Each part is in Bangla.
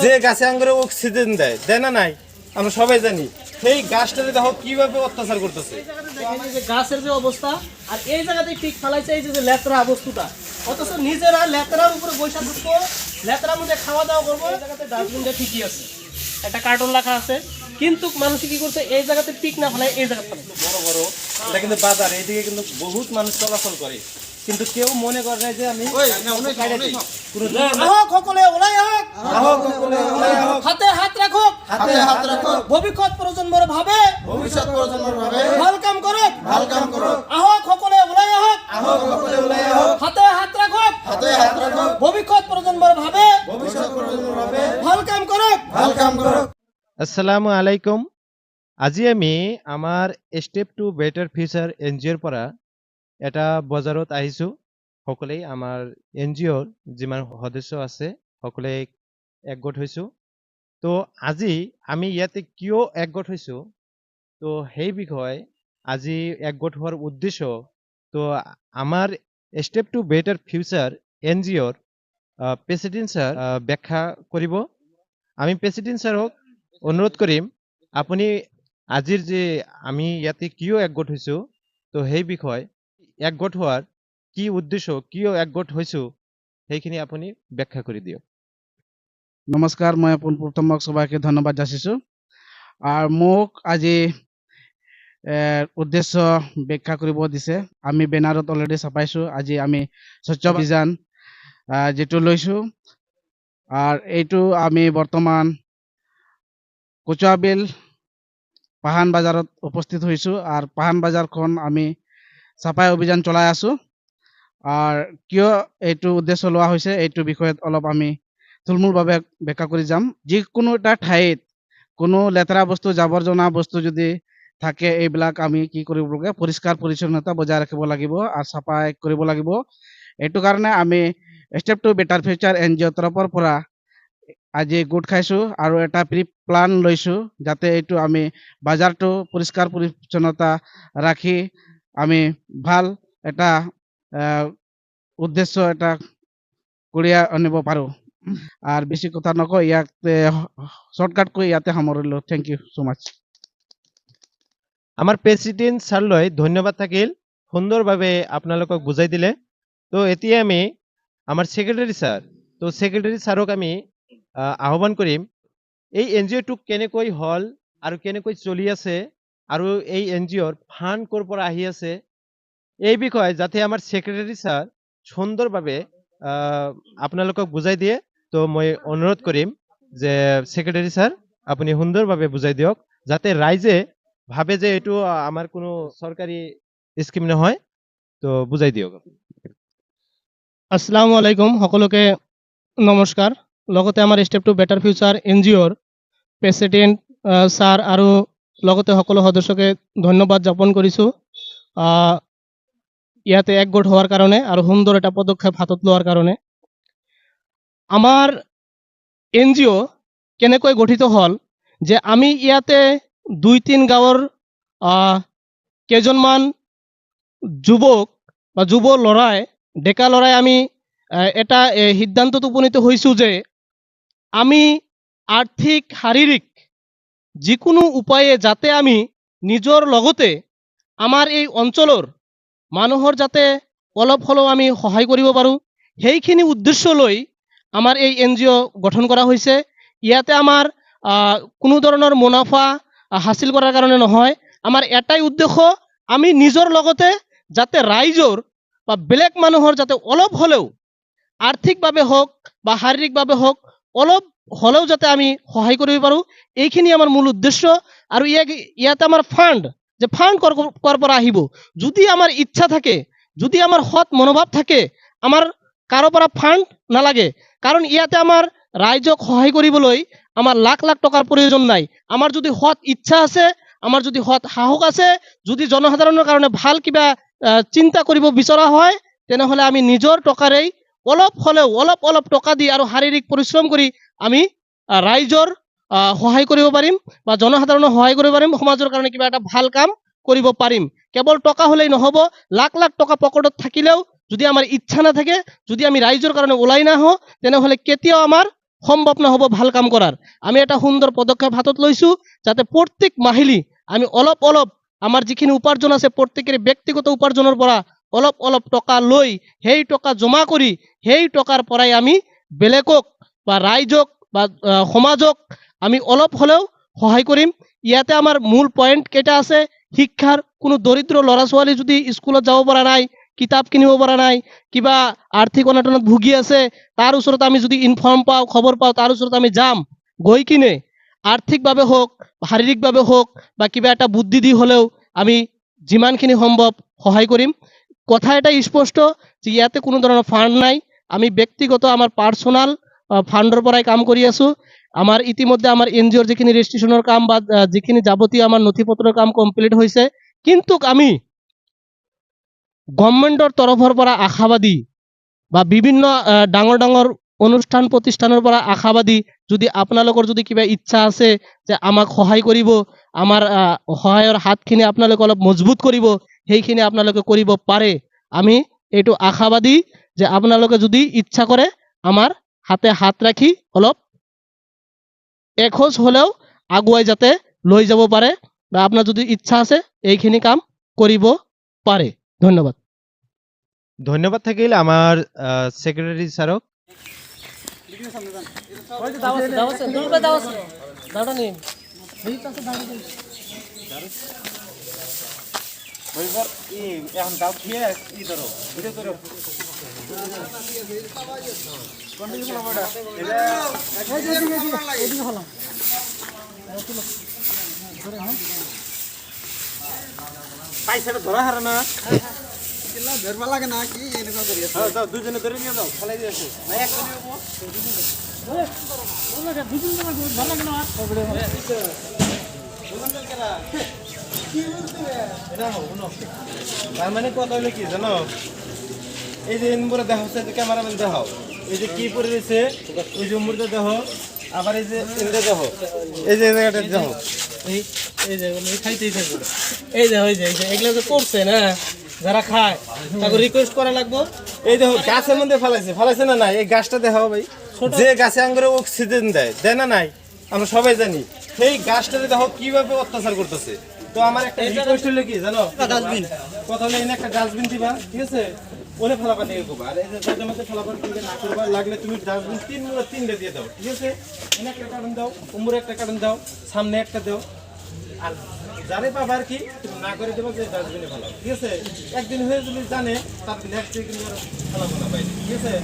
যে গাছে আঙ্গুরে অক্সিজেন দেয় দেয় না নাই আমরা সবাই জানি সেই গাছটাতে দেখো কিভাবে অত্যাচার করতেছে। এই যে গাছের যে অবস্থা আর এই জায়গাতে ঠিক ফেলাইছে এই যে লেতরা বস্তুটা, অথচ নিজেরা লেতরার উপরে বৈশাখ ঢুকবো, লেতরার মধ্যে খাওয়া দাওয়া করবো। এই জায়গাতে ডাস্টবিনটা ঠিকই আছে, একটা কার্টন রাখা আছে, কিন্তু মানুষ কি করছে এই জায়গাতে পিক না ফেলায় এই জায়গাতে ফেলে। বড় বড় এটা কিন্তু বাজার, এইদিকে কিন্তু বহুত মানুষ চলাচল করে, কিন্তু কেউ মনে করে না যে আমি হাতে হাত রাখো, ভবিষ্যৎ প্রজন্মর ভাবে ভাল কাম করো, আহক সকলে ওলাই আহক, হাতে হাত রাখো, ভবিষ্যৎ প্রজন্মর ভাবে ভাল কাম করো। আসসালামু আলাইকুম। আজি আমি আমাৰ ষ্টেপ টু বেটাৰ ফিউচাৰ এনজিঅ'ৰ পৰা এটা বজাৰত আহিছো। সকলোৱে আমাৰ এনজিঅ'ৰ যিমান সদস্য আছে সকলোৱে একগোট হৈছো। তো আজি আমি ইয়াতে কিয় একগোট হৈছো, তো সেই বিষয়ে আজি একগোট হোৱাৰ উদ্দেশ্য, তো আমাৰ ষ্টেপ টু বেটাৰ ফিউচাৰ এনজিঅ'ৰ প্ৰেচিডেণ্ট ছাৰ ব্যাখ্যা কৰিব। আমি প্ৰেচিডেণ্ট ছাৰক অনুৰোধ কৰিম আপুনি আজিৰ যে আমি ইয়াতে কিয় একগোট হৈছো, তো সেই বিষয় একগোট হোৱাৰ কি উদ্দেশ্য, কিয় একগোট হৈছো সেইখিনি আপুনি ব্যাখ্যা কৰি দিয়ক। নমস্কাৰ, মই পোনপ্ৰথমক সবাইকে ধন্যবাদ যাচিছোঁ আৰু মোক আজি উদ্দেশ্য ব্যাখ্যা কৰিব দিছে। আমি বেনাৰত অলৰেডি ছাপাইছোঁ। আজি আমি স্বচ্ছ অভিযান যেটো লৈছোঁ আৰু এইটো আমি বৰ্তমান কোচুৱাবিল পাহান বাজাৰত উপস্থিত হৈছোঁ আৰু পাহান বাজাৰখন আমি ছাপাই অভিযান চলাই আছোঁ। আৰু কিয় এইটো উদ্দেশ্য লোৱা হৈছে এইটো বিষয়ত অলপ আমি থুলমূলভাৱে ব্যাখ্যা কৰি যাম। যিকোনো এটা ঠাইত কোনো লেতেৰা বস্তু, জাবৰ জনা বস্তু যদি থাকে, এইবিলাক আমি কি কৰিব লাগে, পৰিষ্কাৰ পৰিচ্ছন্নতা বজাই ৰাখিব লাগিব আৰু চাফাই কৰিব লাগিব। এইটো কাৰণে আমি ষ্টেপ টু বেটাৰ ফিউচাৰ এনজিঅ'ৰ তৰফৰ পৰা আজি গোট খাইছোঁ আৰু এটা প্ৰি প্লান লৈছোঁ যাতে এইটো আমি বাজাৰটো পৰিষ্কাৰ পৰিচ্ছন্নতা ৰাখি আমি ভাল এটা উদ্দেশ্য এটা কঢ়িয়াই আনিব পাৰোঁ। আর বেশি কথা নকয়, ইয়াতে শর্টকাট কৰি ইয়াতে সামৰিলো। Thank you so much. আমাৰ প্ৰেচিডেণ্ট ছাৰলৈ ধন্যবাদ থাকিল, সুন্দৰভাৱে আপোনালোকক বুজাই দিলে। তো এতিয়া আমি আমাৰ ছেক্ৰেটাৰী ছাৰ, তো ছেক্ৰেটাৰী ছাৰক আমি আহ্বান কৰিম এই এনজিঅ'টো কেনেকৈ হ'ল আৰু কেনেকৈ চলি আছে আৰু এই এনজিঅ'ৰ ফাণ্ড ক'ৰ পৰা আহি আছে এই বিষয়ে যাতে আমাৰ ছেক্ৰেটাৰী ছাৰ সুন্দৰভাৱে আপোনালোকক বুজাই দিয়ে। তো মই অনুৰোধ কৰিম যে ছেক্ৰেটাৰী ছাৰ আপুনি সুন্দৰভাৱে বুজাই দিয়ক, যাতে ৰাইজে ভাবে যে এইটো আমাৰ কোনো চৰকাৰী স্কিম নহয়। তো বুজাই দিয়ক। আসসালামু আলাইকুম, সকলোকে নমস্কাৰ। লগতে আমাৰ ষ্টেপ টু বেটাৰ ফিউচাৰ এনজিঅ'ৰ প্ৰেচিডেণ্ট ছাৰ আৰু লগতে সকলো সদস্যকে ধন্যবাদ জ্ঞাপন কৰিছোঁ ইয়াতে একগোট হোৱাৰ কাৰণে আৰু সুন্দৰ এটা পদক্ষেপ হাতত লোৱাৰ কাৰণে। আমাৰ এনজিঅ' কেনেকৈ গঠিত হ'ল যে আমি ইয়াতে 2-3 গাঁৱৰ কেইজনমান যুৱক বা যুৱ ল'ৰাই, ডেকা ল'ৰাই আমি এটা সিদ্ধান্তত উপনীত হৈছোঁ যে আমি আৰ্থিক শাৰীৰিক যিকোনো উপায়ে যাতে আমি নিজৰ লগতে আমাৰ এই অঞ্চলৰ মানুহৰ যাতে অলপ হ'লেও আমি সহায় কৰিব পাৰোঁ, সেইখিনি উদ্দেশ্য লৈ আমাৰ এই এনজিঅ' গঠন কৰা হৈছে। ইয়াতে আমাৰ কোনো ধৰণৰ মুনাফা হাসিল কৰাৰ কাৰণে নহয়, আমাৰ এটাই উদ্দেশ্য, আমি নিজৰ লগতে যাতে ৰাইজৰ বা বেলেগ মানুহৰ যাতে অলপ হ'লেও আৰ্থিকভাৱে হওক বা শাৰীৰিকভাৱে হওক অলপ হ'লেও যাতে আমি সহায় কৰিব পাৰোঁ, এইখিনি আমাৰ মূল উদ্দেশ্য। আৰু ইয়াতে আমাৰ ফাণ্ড, যে ফাণ্ড ক'ৰ পৰা আহিব, যদি আমাৰ ইচ্ছা থাকে, যদি আমাৰ সৎ মনোভাৱ থাকে, আমাৰ কাৰো পৰা ফাণ্ড নালাগে। কাৰণ ইয়াতে আমাৰ ৰাইজক সহায় কৰিবলৈ আমাৰ লাখ লাখ টকাৰ প্ৰয়োজন নাই। আমাৰ যদি সৎ ইচ্ছা আছে, আমাৰ যদি সৎ সাহস আছে, যদি জনসাধাৰণৰ কাৰণে ভাল কিবা চিন্তা কৰিব বিচৰা হয়, তেনেহ'লে আমি নিজৰ টকাৰেই অলপ হ'লেও অলপ টকা দি আৰু শাৰীৰিক পৰিশ্ৰম কৰি আমি ৰাইজৰ সহায় কৰিব পাৰিম বা জনসাধাৰণৰ সহায় কৰিব পাৰিম, সমাজৰ কাৰণে কিবা এটা ভাল কাম কৰিব পাৰিম। কেৱল টকা হ'লেই নহ'ব, লাখ লাখ টকা পকেটত থাকিলেও যদি আমাৰ ইচ্ছা নাথাকে, যদি আমি ৰাইজৰ কাৰণে ওলাই নাহোঁ, তেনেহ'লে কেতিয়াও আমাৰ সম্ভৱ নহ'ব ভাল কাম কৰাৰ। আমি এটা সুন্দৰ পদক্ষেপ হাতত লৈছোঁ যাতে প্ৰত্যেক মাহিলী আমি অলপ অলপ আমাৰ যিখিনি উপাৰ্জন আছে প্ৰত্যেকৰে ব্যক্তিগত উপাৰ্জনৰ পৰা অলপ অলপ টকা লৈ সেই টকা জমা কৰি সেই টকাৰ পৰাই আমি বেলেগক বা ৰাইজক বা সমাজক আমি অলপ হ'লেও সহায় কৰিম। ইয়াতে আমাৰ মূল পইণ্ট কেইটা আছে। শিক্ষাৰ কোনো দৰিদ্ৰ ল'ৰা ছোৱালী যদি স্কুলত যাব পৰা নাই, কিতাপ কিনিব পৰা নাই, কিবা আৰ্থিক অনাটনত ভুগি আছে, তাৰ ওচৰত আমি যদি ইনফৰ্ম পাওঁ, খবৰ পাওঁ, তাৰ ওচৰত আমি যাম, গৈ কিনে আৰ্থিকভাৱে হওক শাৰীৰিকভাৱে হওক বা কিবা এটা বুদ্ধি দি হ'লেও আমি যিমানখিনি সম্ভৱ সহায় কৰিম। কথা এটা স্পষ্ট যে ইয়াতে কোনো ধৰণৰ ফাণ্ড নাই, আমি ব্যক্তিগত আমাৰ পাৰ্চনাল ফাণ্ডৰ পৰাই কাম কৰি আছোঁ। আমাৰ ইতিমধ্যে আমাৰ NGOৰ যিখিনি ৰেজিষ্ট্ৰেশ্যনৰ কাম বা যিখিনি যাৱতীয় আমাৰ নথি পত্ৰৰ কাম কমপ্লিট হৈছে, কিন্তু আমি গভৰ্ণমেণ্টৰ তৰফৰ পৰা আশাবাদী বা বিভিন্ন ডাঙৰ ডাঙৰ অনুষ্ঠান প্ৰতিষ্ঠানৰ পৰা আশাবাদী। যদি আপোনালোকৰ যদি কিবা ইচ্ছা আছে যে আমাক সহায় কৰিব, আমাৰ সহায়ৰ হাতখিনি আপোনালোকে অলপ মজবুত কৰিব, সেইখিনি আপোনালোকে কৰিব পাৰে। আমি এইটো আশাবাদী যে আপোনালোকে যদি ইচ্ছা কৰে আমাৰ হাতে হাত ৰাখি অলপ এখোজ হ'লেও আগুৱাই যাতে লৈ যাব পাৰে বা আপোনাৰ যদি ইচ্ছা আছে এইখিনি কাম কৰিব পাৰে। ধন্যবাদ। ধন্যবাদ থাকিল আমাৰ সেক্রেটারি স্যারক। এখন দাও খেয়ে ই ধরো ভিডিও করো পয়সাটা ধরা হারা না ধরবা লাগে না কি এনেকা করি দাও দুজনে ধরে নিয়ে দাও ফলাই দিয়েছে না একজনে তার মানে কথা হলো কি জানো, এই যে ইনবুরে দেখো ক্যামেরাম্যান দেখো, এই যে কি পরে রয়েছে ওই যে মুরগা দেখো, আবার এই যে ইন্দে দেখো, এই যে জায়গাটা দেখো, এই যে খাইতেই থাকবে, এই যে ওই যে এগুলো যে করছে না যারা খায় তাকে রিকোয়েস্ট করা লাগবে। এই দেখো গাছের মধ্যে ফেলাইছে না নাই, এই গাছটা দেখাও ভাই, যে গাছে আঙ্গুরে অক্সিজেন দেয় দেয় না নাই, আমরা সবাই জানি। সেই গাছটাতে দেখো কিভাবে অত্যাচার করতেছে। তো আমার একটা রিকোয়েস্ট হলো কি জানো, ডাস্টবিন কথা হলো এনে একটা ডাস্টবিন দিবা, ঠিক আছে, ওরে ফেলাবা নিয়ে করবা। আর এই যে তাদের মধ্যে ফেলাবার দিকে না করবা, লাগলে তুমি ডাস্টবিন তিনটে দিয়ে দাও, ঠিক আছে। এনে একটা কারণ দাও, উমরে একটা কারণ দাও, সামনে একটা দাও, আর যারে পাবা আর কি তুমি না করে দেবো যে ডাস্টবিনে ফেলাও, ঠিক আছে। একদিন হয়ে যদি জানে তার নেক্সট ডে কিন্তু ফেলাবো না বাইরে, ঠিক আছে।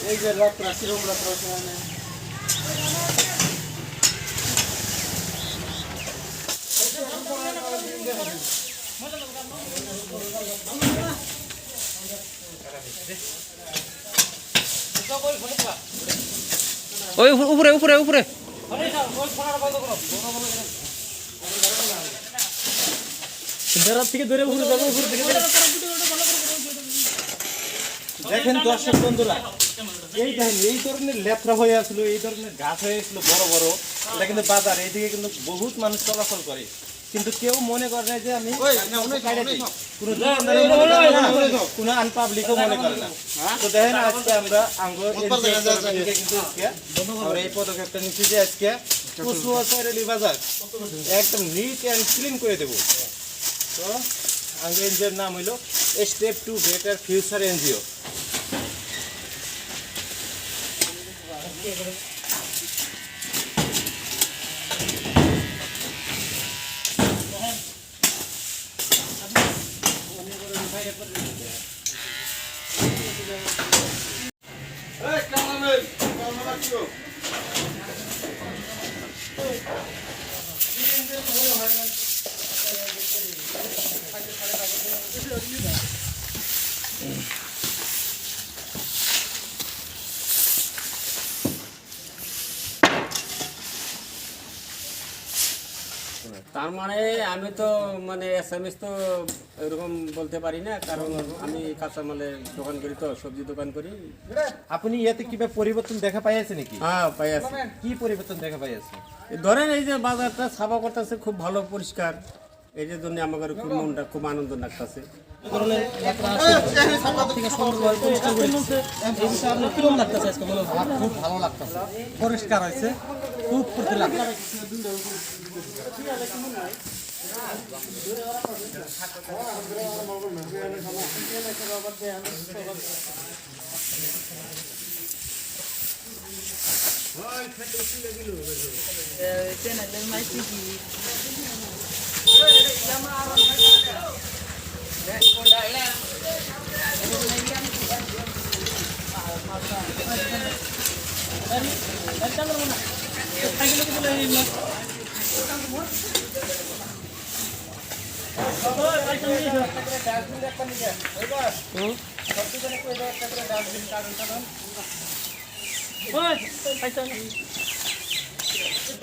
এই যে রাত্রা কিরম রাত্রা ওই উপরে উপরে উপরে দেখেন দর্শক বন্ধুরা, এই দেখেন এই ধরনের লেথরা হয়ে আসলো, এই ধরনের গাছ হয়ে আসলো বড় বড়, এটা কিন্তু বাজার এইদিকে কিন্তু বহুত মানুষ চলাচল করে, কিন্তু কেউ মনে করে না যে আমি কাইটা দিই। কোনো দোকানদারও মনে করে না, কোনো আনপাবলিকও মনে করে না। তো দেখেন আজকে আমরা কিন্তু আমরা এই পদক্ষেপটা নিচ্ছি যে আজকে কচুয়া চরেলি বাজার একদম নিট অ্যান্ড ক্লিন করে দেবো। তো আমাদের এনজিওর নাম হলো step to better future NGO. তার মানে আমি তো মানে এসএমএস তো এরকম বলতে পারি না, কারণ আমি কাঁচামালের দোকান করি, তো সবজি দোকান করি। আপনি ইয়াতে কিভাবে পরিবর্তন দেখা পাইয়াছে নাকি? হ্যাঁ, পাই আছি। কি পরিবর্তন দেখা পাইয়াছে? ধরেন এই যে বাজারটা সাফা করতেছে, খুব ভালো পরিষ্কার, এই যে জন্য আমাদের খুব মনটা খুব আনন্দ লাগতেছে। খুব ভালো লাগতেছে, পরিষ্কার হয়েছে, খুব ফুর্তি লাগছে।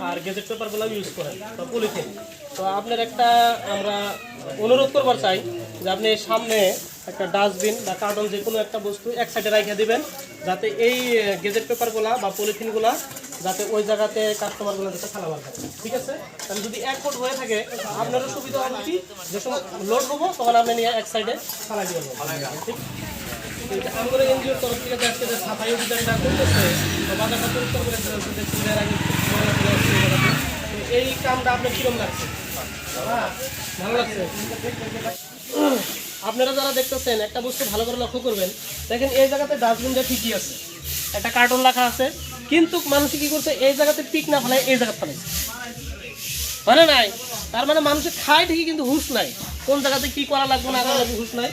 আর গেজেট পেপারগুলো ইউজ করেন বা পলিথিন। তো আপনার একটা আমরা অনুরোধ করবার চাই যে আপনি সামনে একটা ডাস্টবিন বা কার্টন যে কোনো একটা বস্তু এক সাইডে রেখে দিবেন, যাতে এই গেজেট পেপারগুলা বা পলিথিনগুলা যাতে ওই জায়গাতে কাস্টমারগুলো যাতে ফেলা মার থাকে। ঠিক আছে? তাহলে যদি এক ফুট হয়ে থাকে আপনারও সুবিধা হবে কি, যে সময় লোড হবো তখন আপনি নিয়ে এক সাইডে ফেলা দিবেন। ঠিক? আমাদের এনজিওর তরফ থেকে আজকে যে সাফাই অভিযানটা করতেছে, বাজারটা পরিষ্কার করে এই কামটা আপনার কিরকম লাগছে? ভালো লাগছে? আপনারা যারা দেখতেছেন একটা বস্তু ভালো করে লক্ষ্য করবেন, দেখেন এই জায়গাতে ডাস্টবিনটা ঠিকই আছে, একটা কার্টন রাখা আছে, কিন্তু মানুষ কি করছে এই জায়গাতে পিক না ফেলায় এই জায়গাতে ফেলাইছে, মানে নাই। তার মানে মানুষের খায় ঠিকই কিন্তু হুঁশ নাই, কোন জায়গাতে কি করা লাগবে না করা লাগবে হুঁশ নাই।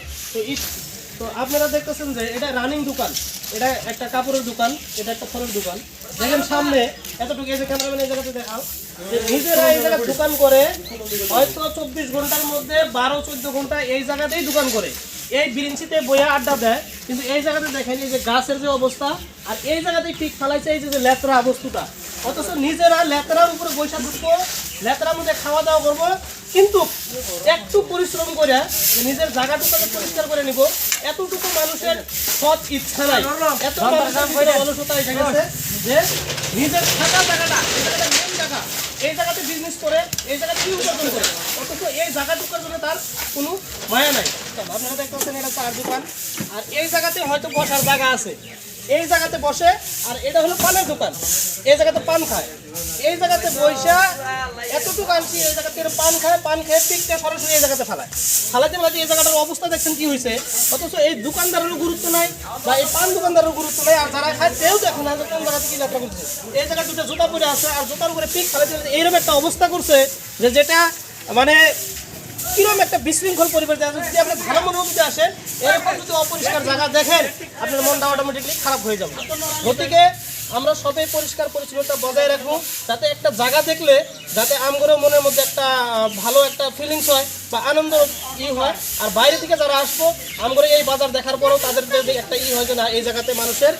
তো আপনারা দেখতেছেন যে এটা রানিং দোকান, এটা একটা কাপড়ের দোকান, এটা একটা ফলের দোকান। দেখেন সামনে এতটুকু, এই যে ক্যামেরাম্যান এই জায়গাতে দেখাও, যে নিজেরা এই জায়গায় দোকান করে হয়তো 24 ঘন্টার মধ্যে 12-14 ঘন্টা এই জায়গাতেই দোকান করে, এই বিরিঞ্চিতে বইয়া আড্ডা দেয়। কিন্তু এই জায়গাতে দেখেন এই যে গাছের যে অবস্থা, আর এই জায়গাতেই ঠিক ফেলাইছে এই যে লেতরা বস্তুটা, অথচ নিজেরা লেতরার উপরে বৈশা ঢুকবো, লেতরার মধ্যে খাওয়া দাওয়া করবো, কিন্তু একটু পরিশ্রম করে নিজের জায়গাটুকুকে পরিষ্কার করে নিব, এতটুকু মানুষের সৎ ইচ্ছা নাই। এত অলসতা এসে গেছে যে নিজের থাকা জায়গাটা, মেন জায়গা, এই জায়গাতে বিজনেস করে, এই জায়গাতে কি উপার্জন করে, অথচ এই জায়গাটুকুর জন্য তার কোনো মায়া নাই। আপনারা দেখতে পাচ্ছেন এটা চার দোকান, আর এই জায়গাতে হয়তো বসার জায়গা আছে, এই জায়গাতে বসে, আর এটা হলো পানের দোকান, এই জায়গাতে পান খায়, এই জায়গাতে বৈশা এতটুকু আনছি, এই জায়গাতে পান খায়, পান খেয়ে পিকটা সরাসরি এই জায়গাতে ফেলায়, ফালাতে ফালাতে এই জায়গাটার অবস্থা দেখছেন কি হয়েছে। অথচ এই দোকানদারেরও গুরুত্ব নাই বা এই পান দোকানদারেরও গুরুত্ব নাই, আর যারা খায় কেউ দেখে না যে কোন জায়গাতে কি যাত্রা করছে। এই জায়গায় দুটো জুতা পরে আছে, আর জুতার উপরে পিক ফেলাতে এইরকম একটা অবস্থা করছে যে যেটা মানে কিরকম একটা বিশৃঙ্খল পরিবেশ। যদি আপনি ভালো মনে যদি আসেন, এরকম যদি অপরিষ্কার জায়গা দেখেন, আপনার মনটা অটোমেটিকলি খারাপ হয়ে যাবে। গতিকে আমরা সবাই পরিষ্কার পরিচ্ছন্নতা বজায় রাখবো, যাতে একটা জায়গা দেখলে যাতে আমগরের মনের মধ্যে একটা ভালো একটা ফিলিংস হয় বা আনন্দ হয়। আর বাইরে থেকে যারা আসবো আমগরে এই বাজার দেখার পরেও তাদের যদি একটা হয় যে না, এই জায়গাতে মানুষের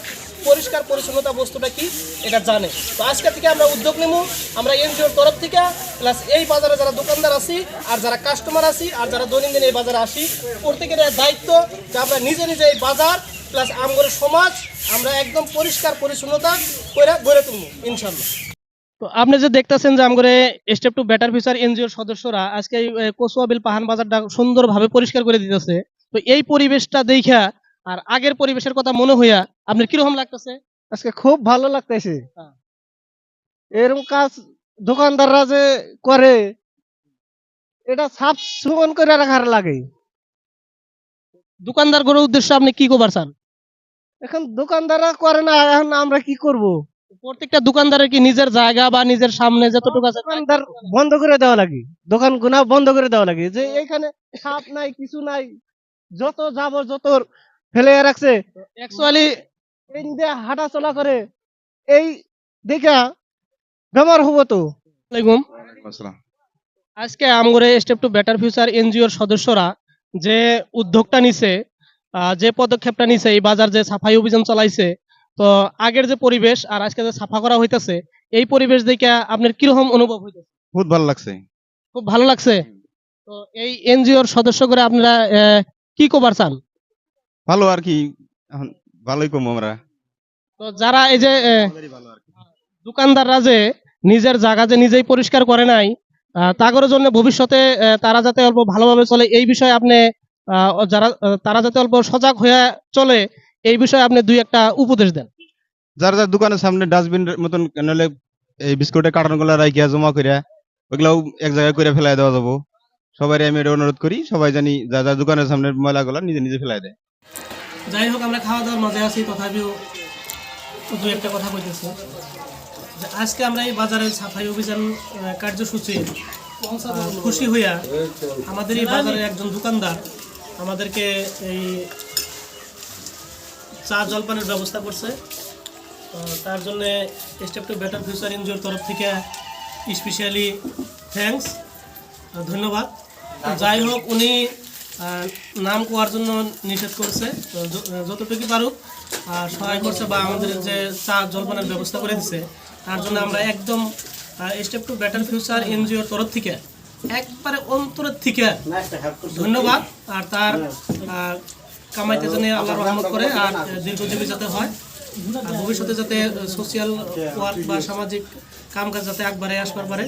পরিষ্কার পরিচ্ছন্নতা বস্তুটা কি এটা জানে। তো আজকে থেকে আমরা উদ্যোগ নেব, আমরা এনজিওর তরফ থেকে, প্লাস এই বাজারে যারা দোকানদার আছি আর যারা কাস্টমার আছি আর যারা দৈনন্দিন এই বাজারে আসি, প্রত্যেকের দায়িত্ব যে আমরা নিজে নিজে এই বাজার প্লাস আমগরের সমাজ আমরা একদম পরিষ্কার পরিচ্ছন্নতা করে গড়ে তুলব ইনশাল্লাহ। তো আপনি যে দেখতেছেন যে আমাদের স্টেপ টু বেটার ফিউচার এনজিওর সদস্যরা আজকে এই কচুয়াবিল পাহান বাজারটা সুন্দরভাবে পরিষ্কার করে দিতেছে। তো এই পরিবেশটা দেখা আর আগের পরিবেশের কথা মনে হইয়া আপনার কিরকম লাগতেছে? আজকে খুব ভালো লাগতেছে। হ্যাঁ। এরকম কাজ দোকানদাররা যে করে এটা সাফ সুমন করে রাখার লাগে। দোকানদার করার উদ্দেশ্যে আপনি কি করবার চান? এখন দোকানদাররা করে না, এখন আমরা কি করব? প্রত্যেকটা দোকানদারের কি নিজের জায়গা বা নিজের সামনে যতটুকু আছে দোকানদার বন্ধ করে দেওয়া লাগে, দোকান গুনা বন্ধ করে দেওয়া লাগে, যে এখানে সাপ নাই কিছু নাই, যত জাবর যত ফেলে রাখছে অ্যাকচুয়ালি এই দিয়ে হাঁটা চলা করে, এই দেখা বেমার হবো তো। আজকে আমগরে স্টেপ টু বেটার ফিউচার এনজিওর সদস্যরা যে উদ্যোগটা নিছে, যে পদক্ষেপটা নিছে, এই বাজার যে সাফাই অভিযান চালাইছে, তো আগের যে পরিবেশ আর আজকে যে সাফা করা হইতাছে, এই পরিবেশ দেখে আপনার কিরকম অনুভব হইতেছে? বহুত ভালো লাগছে। খুব ভালো লাগছে। তো এই এনজিওর সদস্য করে আপনারা কি কবার চান? ভালো আর কি, এখন ভালোই কম আমরা। তো যারা এই যে দোকানদাররা যে নিজের জায়গা যে নিজেই পরিষ্কার করে নাই, তাগরের জন্য ভবিষ্যতে তারা যাতে অল্প ভালোভাবে চলে, এই বিষয়ে আপনি যারা তারা যাতে অল্প সজাগ হয়ে চলে, এই বিষয়ে আপনি দুই একটা উপদেশ দেন। যার যার দোকানের সামনে ডাস্টবিন মতন নাহলে এই বিস্কুটের কার্টন গুলা রাখিয়া জমা করিয়া ওগুলাও এক জায়গায় করে ফেলাই দেওয়া যাবো। সবাই আমি এটা অনুরোধ করি, সবাই জানি যার যার দোকানের সামনে ময়লা গুলা নিজে নিজে ফেলাই দেয়। যাই হোক, আমরা খাওয়া দাওয়ার মাঝে আছি, তথাপিও দু একটা কথা কইতেছি যে আজকে আমরা এই বাজারের সাফাই অভিযান কার্যসূচি খুশি হইয়া আমাদের এই বাজারের একজন দোকানদার আমাদেরকে এই চা জলপানের ব্যবস্থা করছে। তার জন্য স্টেপ টু বেটার ফিউচার এনজিওর তরফ থেকে স্পেশালি থ্যাঙ্কস, ধন্যবাদ। যাই হোক, উনি নাম কোয়ার জন্য নিষেধ করছে, তো যতটুকু পারুক সহায় করছে বা আমাদের যে চা জলপানের ব্যবস্থা করে দিচ্ছে, তার জন্য আমরা একদম স্টেপ টু বেটার ফিউচার এনজিওর তরফ থেকে একবারে অন্তরের থেকে ধন্যবাদ। আর তার কামাইতে যেন আল্লাহ রহমত করে আর দীর্ঘজীবী যাতে হয়, আর ভবিষ্যতে যাতে সোশিয়াল ওয়ার্ক বা সামাজিক কামকাজ যাতে একবারে আসবার পারে,